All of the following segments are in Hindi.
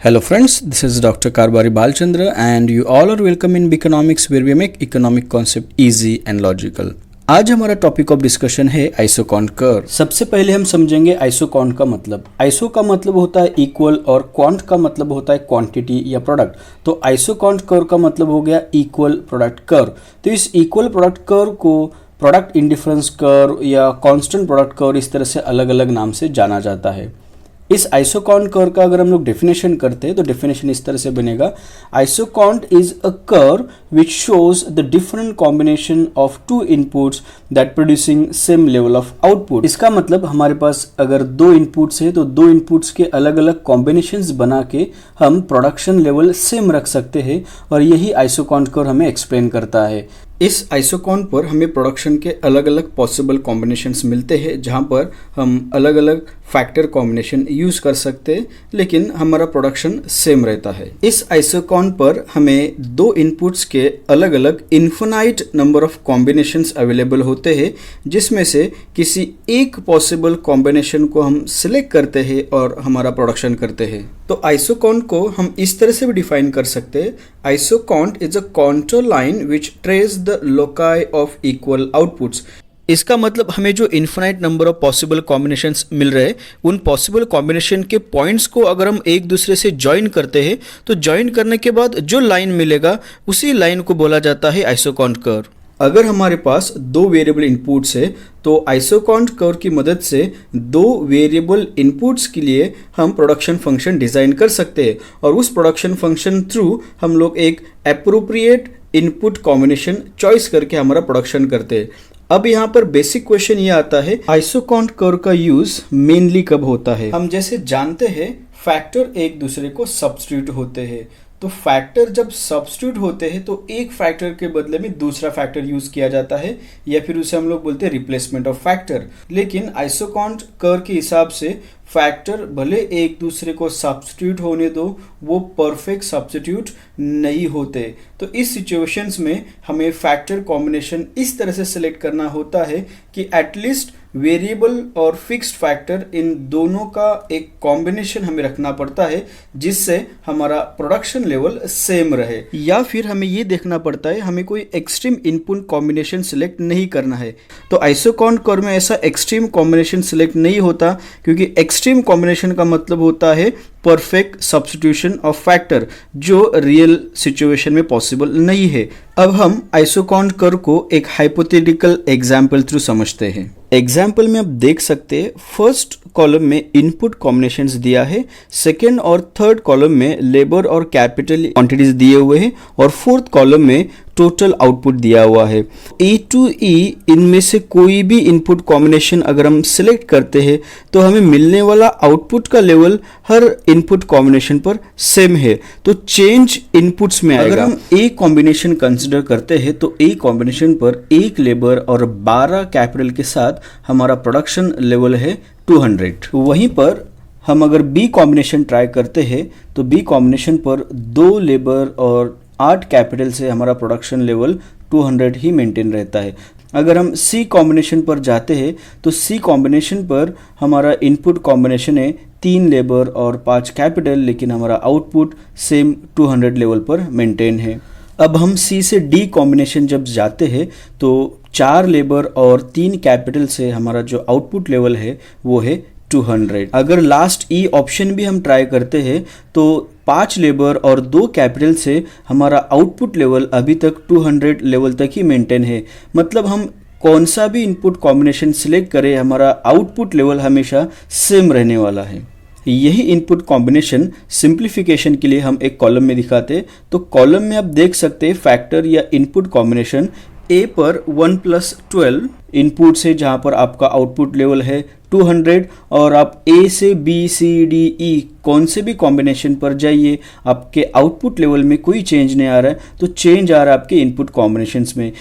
Hello friends, this is Dr. Karbari Balchandra and you all are welcome in Beconomics where we make economic concept easy and logical. आज हमारा टॉपिक ऑफ डिस्कशन है आइसोकॉन्ट कर्व। सबसे पहले हम समझेंगे आइसोकॉन्ट का मतलब। आइसो का मतलब होता है इक्वल और क्वांट का मतलब होता है क्वांटिटी या प्रोडक्ट। तो आइसोकॉन्ट कर्व का मतलब हो गया इक्वल प्रोडक्ट कर्व। तो इस इक्वल प्रोडक्ट कर्व को प्रोडक्ट इंडिफरेंस कर्व या कांस्टेंट प्रोडक्ट कर्व इस तरह से अलग अलग नाम से जाना जाता है। इस आइसोकॉन्ट कर्व का अगर हम लोग डेफिनेशन करते हैं तो डेफिनेशन इस तरह से बनेगा, isoquant is a curve which shows the different combination of to inputs that producing same level of output. इसका मतलब हमारे पास अगर दो इनपुट्स है तो दो इनपुट्स के अलग अलग कॉम्बिनेशंस बना के हम प्रोडक्शन लेवल सेम रख सकते हैं और यही आइसोकॉन्ट कर्व हमें एक्सप्लेन करता है। इस आइसोकॉन्ट पर हमें प्रोडक्शन के अलग अलग पॉसिबल कॉम्बिनेशंस मिलते हैं जहां पर हम अलग अलग फैक्टर कॉम्बिनेशन यूज कर सकते हैं लेकिन हमारा प्रोडक्शन सेम रहता है। इस आइसोकॉन्ट पर हमें दो इनपुट्स के अलग अलग infinite number of combinations available होते हैं जिसमें से किसी एक पॉसिबल कॉम्बिनेशन को हम सिलेक्ट करते हैं और हमारा प्रोडक्शन करते हैं। तो आइसोकॉन्ट को हम इस तरह से भी डिफाइन कर सकते हैं, isoquant is a contour line which trace the loci of equal outputs. इसका मतलब हमें जो infinite number of possible combinations मिल रहे हैं उन पॉसिबल कॉम्बिनेशन के पॉइंट्स को अगर हम एक दूसरे से ज्वाइन करते हैं तो ज्वाइन करने के बाद जो लाइन मिलेगा उसी लाइन को बोला जाता है आइसोकॉन्ट कर्व। अगर हमारे पास दो वेरिएबल इनपुट्स है तो आइसोकॉन्ट कर्व की मदद से दो वेरिएबल इनपुट्स के लिए हम प्रोडक्शन फंक्शन डिजाइन कर सकते हैं और उस प्रोडक्शन फंक्शन थ्रू हम लोग एक एप्रोप्रिएट इनपुट कॉम्बिनेशन चॉइस करके हमारा प्रोडक्शन करते हैं। अब यहाँ पर बेसिक क्वेश्चन ये आता है, आइसोकॉन्ट कर्व का यूज मेनली कब होता है। हम जैसे जानते हैं फैक्टर एक दूसरे को सब्स्टिट्यूट होते हैं, तो फैक्टर जब सब्स्टिट्यूट होते हैं तो एक फैक्टर के बदले में दूसरा फैक्टर यूज किया जाता है या फिर उसे हम लोग बोलते हैं रिप्लेसमेंट ऑफ फैक्टर। लेकिन आइसोकॉन्ट कर्व के हिसाब से फैक्टर भले एक दूसरे को सब्स्टिट्यूट होने दो, वो परफेक्ट सब्स्टिट्यूट नहीं होते। तो इस सिचुएशंस में हमें फैक्टर कॉम्बिनेशन इस तरह से सिलेक्ट करना होता है कि एटलीस्ट वेरिएबल और फिक्स्ड फैक्टर इन दोनों का एक कॉम्बिनेशन हमें रखना पड़ता है जिससे हमारा प्रोडक्शन लेवल सेम रहे। या फिर हमें ये देखना पड़ता है हमें कोई एक्सट्रीम इनपुट कॉम्बिनेशन सिलेक्ट नहीं करना है। तो आइसोकॉन्ट कर्व में ऐसा एक्सट्रीम कॉम्बिनेशन सिलेक्ट नहीं होता क्योंकि एक्सट्रीम कॉम्बिनेशन का मतलब होता है परफेक्ट सब्स्टिट्यूशन ऑफ फैक्टर जो रियल सिचुएशन में पॉसिबल नहीं है। अब हम आइसोकॉन्ट कर्व को एक हाइपोथेटिकल एग्जाम्पल थ्रू समझते हैं। एग्जाम्पल में आप देख सकते हैं फर्स्ट कॉलम में इनपुट कॉम्बिनेशंस दिया है, सेकेंड और थर्ड कॉलम में लेबर और कैपिटल क्वांटिटीज दिए हुए हैं और फोर्थ कॉलम में टोटल आउटपुट दिया हुआ है। ए टू ई इनमें से कोई भी इनपुट कॉम्बिनेशन अगर हम सिलेक्ट करते हैं तो हमें मिलने वाला आउटपुट का लेवल हर इनपुट कॉम्बिनेशन पर सेम है, तो चेंज इनपुट्स में आएगा। अगर हम ए कॉम्बिनेशन कंसिडर करते हैं तो ए कॉम्बिनेशन पर एक लेबर और 12 कैपिटल के साथ हमारा प्रोडक्शन लेवल है 200। वहीं पर हम अगर बी कॉम्बिनेशन ट्राई करते हैं तो बी कॉम्बिनेशन पर 2 लेबर और 8 कैपिटल से हमारा प्रोडक्शन लेवल 200 ही मेंटेन रहता है। अगर हम सी कॉम्बिनेशन पर जाते हैं तो सी कॉम्बिनेशन पर हमारा इनपुट कॉम्बिनेशन है 3 लेबर और 5 कैपिटल लेकिन हमारा आउटपुट सेम 200 लेवल पर मेंटेन है। अब हम सी से डी कॉम्बिनेशन जब जाते हैं तो 4 लेबर और 3 कैपिटल से हमारा जो आउटपुट लेवल है वो है 200। अगर लास्ट ई ऑप्शन भी हम ट्राई करते हैं तो 5 लेबर और 2 कैपिटल से हमारा आउटपुट लेवल अभी तक 200 लेवल तक ही मेंटेन है। मतलब हम कौन सा भी इनपुट कॉम्बिनेशन सिलेक्ट करें हमारा आउटपुट लेवल हमेशा सेम रहने वाला है। यही इनपुट कॉम्बिनेशन सिंप्लीफिकेशन के लिए हम एक कॉलम में दिखाते हैं। तो कॉलम में आप देख सकते हैं फैक्टर या इनपुट कॉम्बिनेशन ए पर 1 + 12 इनपुट से जहां पर आपका आउटपुट लेवल है 200 और आप ए से बी सी डी ई कौन से भी कॉम्बिनेशन पर जाइए आपके आउटपुट लेवल में कोई चेंज नहीं आ रहा है, तो चेंज आ रहा है आपके इनपुट कॉम्बिनेशंस में।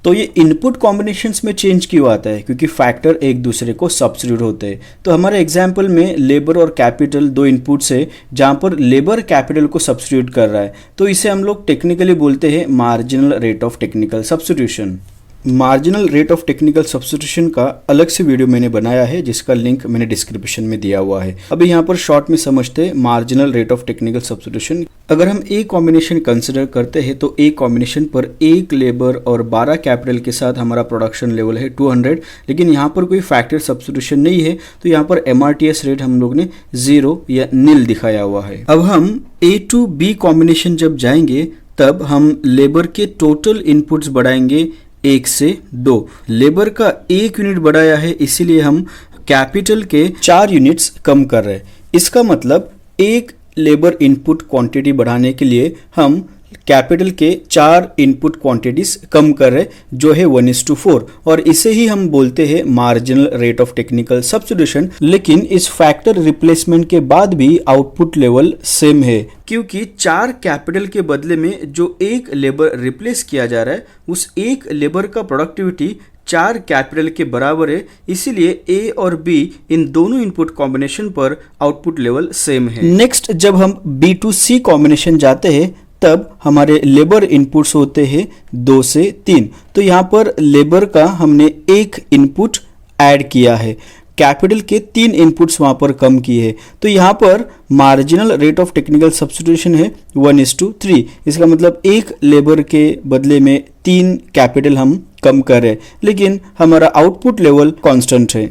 तो ये इनपुट कॉम्बिनेशंस में चेंज क्यों आता है? क्योंकि फैक्टर एक दूसरे को सब्स्टिट्यूट होते हैं। तो हमारे एग्जाम्पल में लेबर और कैपिटल दो इनपुट्स है जहाँ पर लेबर कैपिटल को सब्स्टिट्यूट कर रहा है, तो इसे हम लोग टेक्निकली बोलते हैं marginal rate of technical substitution. Marginal rate of technical substitution का अलग से वीडियो मैंने बनाया है जिसका लिंक मैंने डिस्क्रिप्शन में दिया हुआ है। अभी यहाँ पर शॉर्ट में समझते हैं marginal rate of technical substitution. अगर हम ए कॉम्बिनेशन कंसिडर करते हैं तो ए कॉम्बिनेशन पर एक लेबर और 12 कैपिटल के साथ हमारा प्रोडक्शन लेवल है 200, लेकिन यहाँ पर कोई फैक्टर सब्स्टिट्यूशन नहीं है तो यहाँ पर MRTS रेट हम लोग ने 0 या नील दिखाया हुआ है। अब हम ए टू बी कॉम्बिनेशन जब जाएंगे तब हम लेबर के टोटल इनपुट्स बढ़ाएंगे 1 से 2। लेबर का 1 यूनिट बढ़ाया है इसीलिए हम कैपिटल के 4 यूनिट्स कम कर रहे हैं। इसका मतलब एक लेबर इनपुट क्वांटिटी बढ़ाने के लिए हम कैपिटल के 4 इनपुट क्वांटिटीज कम कर रहे जो है 1:4, और इसे ही हम बोलते हैं marginal rate of technical substitution. लेकिन इस फैक्टर रिप्लेसमेंट के बाद भी आउटपुट लेवल सेम है क्योंकि 4 कैपिटल के बदले में जो एक लेबर रिप्लेस किया जा रहा है उस एक लेबर का प्रोडक्टिविटी 4 कैपिटल के बराबर है, इसीलिए ए और बी इन दोनों इनपुट कॉम्बिनेशन पर आउटपुट लेवल सेम है। नेक्स्ट जब हम बी टू सी कॉम्बिनेशन जाते हैं तब हमारे लेबर इनपुट्स होते हैं 2 से 3। तो यहाँ पर लेबर का हमने एक इनपुट ऐड किया है, कैपिटल के 3 इनपुट्स वहाँ पर कम किए हैं, तो यहाँ पर marginal rate of technical substitution है 1:3। इसका मतलब एक लेबर के बदले में 3 कैपिटल हम कम कर रहे हैं, लेकिन हमारा आउटपुट लेवल कांस्टेंट है।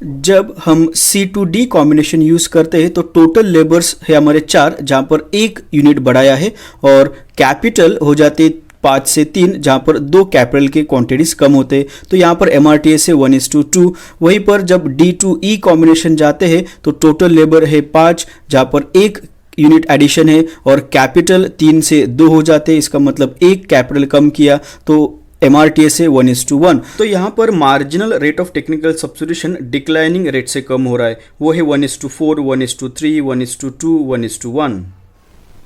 जब हम C2D कॉम्बिनेशन यूज करते हैं तो टोटल लेबर्स है हमारे 4 जहाँ पर 1 यूनिट बढ़ाया है, और कैपिटल हो जाते 5 से 3 जहाँ पर 2 कैपिटल के क्वांटिटीज कम होते, तो यहाँ पर MRTS है 1:2। वहीं पर जब D2E कॉम्बिनेशन जाते हैं तो टोटल लेबर है 5 जहाँ पर 1 यूनिट एडिशन है और कैपिटल 3 से 2 हो जाते, इसका मतलब 1 कैपिटल कम किया तो MRTS है 1:1। तो यहाँ पर marginal rate of technical substitution declining rate से कम हो रहा है, वो है 1:4, 1:3, 1:2, 1:1।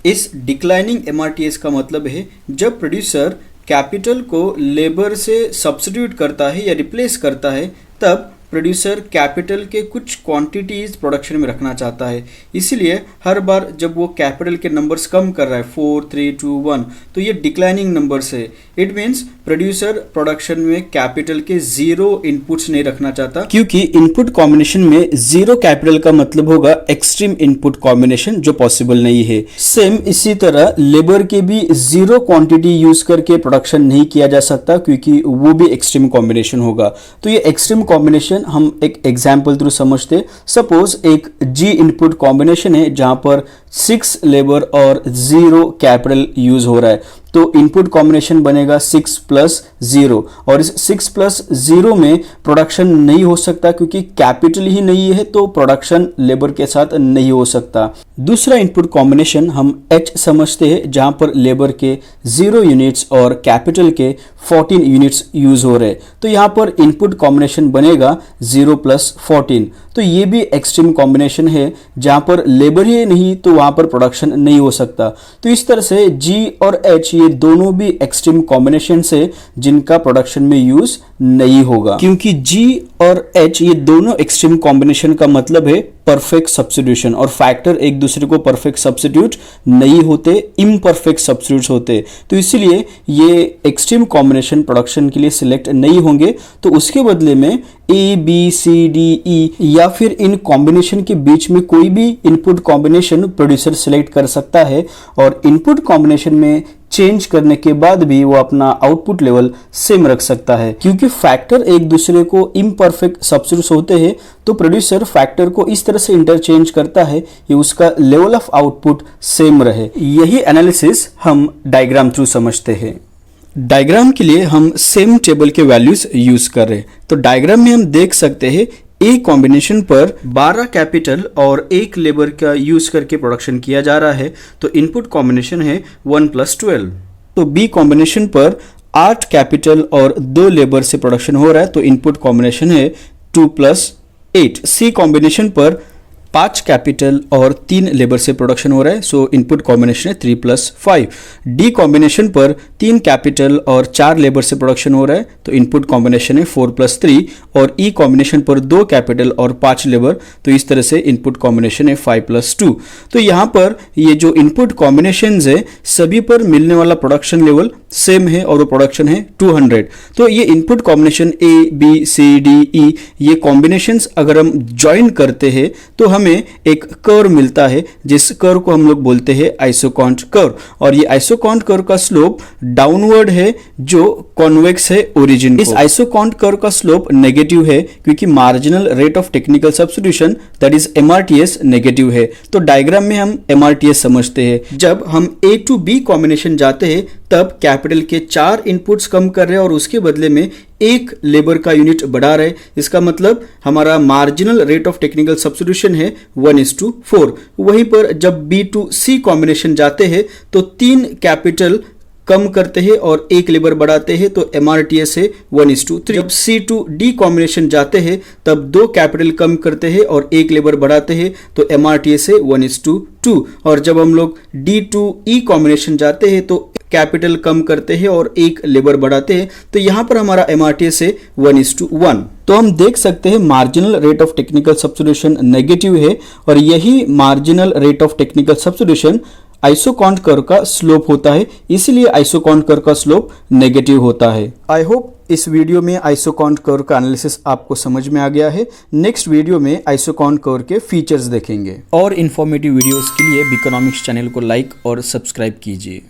इस डिक्लाइनिंग MRTS का मतलब है जब प्रोड्यूसर कैपिटल को लेबर से सब्स्टिट्यूट करता है या रिप्लेस करता है तब प्रोड्यूसर कैपिटल के कुछ क्वांटिटीज प्रोडक्शन में रखना चाहता है, इसीलिए हर बार जब वो कैपिटल के नंबर्स कम कर रहा है 4, 3, 2, 1 तो ये डिक्लाइनिंग नंबर्स है। इट मीन्स प्रोड्यूसर प्रोडक्शन में कैपिटल के 0 इनपुट्स नहीं रखना चाहता, क्योंकि इनपुट कॉम्बिनेशन में 0 कैपिटल का मतलब होगा एक्सट्रीम इनपुट कॉम्बिनेशन जो पॉसिबल नहीं है। सेम इसी तरह लेबर के भी 0 क्वांटिटी यूज करके प्रोडक्शन नहीं किया जा सकता क्योंकि वो भी एक्सट्रीम कॉम्बिनेशन होगा। तो ये एक्सट्रीम कॉम्बिनेशन हम एक एग्जाम्पल थ्रू समझते। सपोज एक G इनपुट कॉम्बिनेशन है जहां पर 6 लेबर और 0 कैपिटल यूज हो रहा है, तो इनपुट कॉम्बिनेशन बनेगा 6 + 0, और इस 6 + 0 में प्रोडक्शन नहीं हो सकता क्योंकि कैपिटल ही नहीं है, तो प्रोडक्शन लेबर के साथ नहीं हो सकता। दूसरा इनपुट कॉम्बिनेशन हम H समझते हैं जहां पर लेबर के 0 यूनिट्स और कैपिटल के 14 यूनिट्स यूज हो रहे, तो यहाँ पर इनपुट कॉम्बिनेशन बनेगा 0 + 14। तो ये भी एक्सट्रीम कॉम्बिनेशन है जहां पर लेबर ही नहीं तो वहां पर प्रोडक्शन नहीं हो सकता। तो इस तरह से G और H ये दोनों भी एक्सट्रीम कॉम्बिनेशन है जिनका प्रोडक्शन में यूज नहीं होगा, क्योंकि G और H ये दोनों एक्सट्रीम कॉम्बिनेशन का मतलब है परफेक्ट सब्स्टिट्यूशन, और फैक्टर एक दूसरे को परफेक्ट सब्स्टिट्यूट नहीं होते, इम्परफेक्ट सब्स्टिट्यूट होते, तो इसीलिए ये एक्सट्रीम कॉम्बिनेशन प्रोडक्शन के लिए सिलेक्ट नहीं होंगे। तो उसके बदले में A, B, C, D, E या फिर इन कॉम्बिनेशन के बीच में कोई भी इनपुट कॉम्बिनेशन प्रोड्यूसर सिलेक्ट कर सकता है, और इनपुट कॉम्बिनेशन में चेंज करने के बाद भी वो अपना आउटपुट लेवल सेम रख सकता है। क्योंकि फैक्टर एक दूसरे को इम्परफेक्ट सब्स्टिट्यूट्स होते हैं तो प्रोड्यूसर फैक्टर को इस तरह से इंटरचेंज करता है कि उसका लेवल ऑफ आउटपुट सेम रहे। यही एनालिसिस हम डायग्राम थ्रू समझते हैं। डायग्राम के लिए हम सेम टेबल के वैल्यूज यूज कर रहे हैं, तो डायग्राम में हम देख सकते हैं ए कॉम्बिनेशन पर 12 कैपिटल और 1 लेबर का यूज करके प्रोडक्शन किया जा रहा है, तो इनपुट कॉम्बिनेशन है 1 + 12। तो बी कॉम्बिनेशन पर 8 कैपिटल और 2 लेबर से प्रोडक्शन हो रहा है, तो इनपुट कॉम्बिनेशन है 2 + 8। सी कॉम्बिनेशन पर 5 कैपिटल और 3 लेबर से प्रोडक्शन हो रहा है, सो इनपुट कॉम्बिनेशन है 3 + 5। डी कॉम्बिनेशन पर 3 कैपिटल और 4 लेबर से प्रोडक्शन हो रहा है, तो इनपुट कॉम्बिनेशन है 4 + 3। और ई कॉम्बिनेशन पर 2 कैपिटल और 5 लेबर, तो इस तरह से इनपुट कॉम्बिनेशन है 5 + 2। तो यहाँ पर ये जो इनपुट कॉम्बिनेशन है सभी पर मिलने वाला प्रोडक्शन लेवल सेम है और वो प्रोडक्शन है 200। तो ये input combination A B C D E, ये कॉम्बिनेशंस अगर हम ज्वाइन करते हैं तो हमें एक कर्व मिलता है, जिस कर्व को हम लोग बोलते हैं आइसोकॉन्ट कर्व। और ये आइसोकॉन्ट कर्व का स्लोप डाउनवर्ड है जो कॉन्वेक्स है ओरिजिन। इस आइसोकॉन्ट कर्व का स्लोप नेगेटिव है क्योंकि marginal rate of technical substitution that is MRTS negative है। तो डायग्राम में हम MRTS समझते हैं। जब हम A to B कॉम्बिनेशन जाते हैं तब कैपिटल के 4 इनपुट्स कम कर रहे हैं और उसके बदले में एक लेबर का यूनिट बढ़ा रहे। इसका मतलब हमारा marginal rate of technical substitution है 1:4। वहीं पर जब B to C कॉम्बिनेशन जाते हैं तो 3 कैपिटल कम करते हैं और एक लेबर बढ़ाते हैं, तो MRTS है 1:3। जब C to D कॉम्बिनेशन जाते हैं तब 2 कैपिटल कम करते हैं और एक लेबर बढ़ाते हैं, तो MRTS है 1:2। और जब हम लोग D to E कॉम्बिनेशन जाते हैं तो कैपिटल कम करते हैं और एक लेबर बढ़ाते हैं, तो यहां पर हमारा MRTS है 1:1। तो हम देख सकते हैं marginal rate of technical substitution negative है और यही marginal rate of technical substitution isoquant curve का स्लोप होता है, इसलिए आइसोकॉन्ट कर्व का स्लोप नेगेटिव होता है। आई होप इस वीडियो में आइसोकॉन्ट कर्व का एनालिसिस आपको समझ में आ गया है। नेक्स्ट वीडियो में आइसोकॉन्ट कर्व के फीचर्स देखेंगे। और इन्फॉर्मेटिव वीडियोस के लिए बिकॉनॉमिक्स चैनल को लाइक और सब्सक्राइब कीजिए।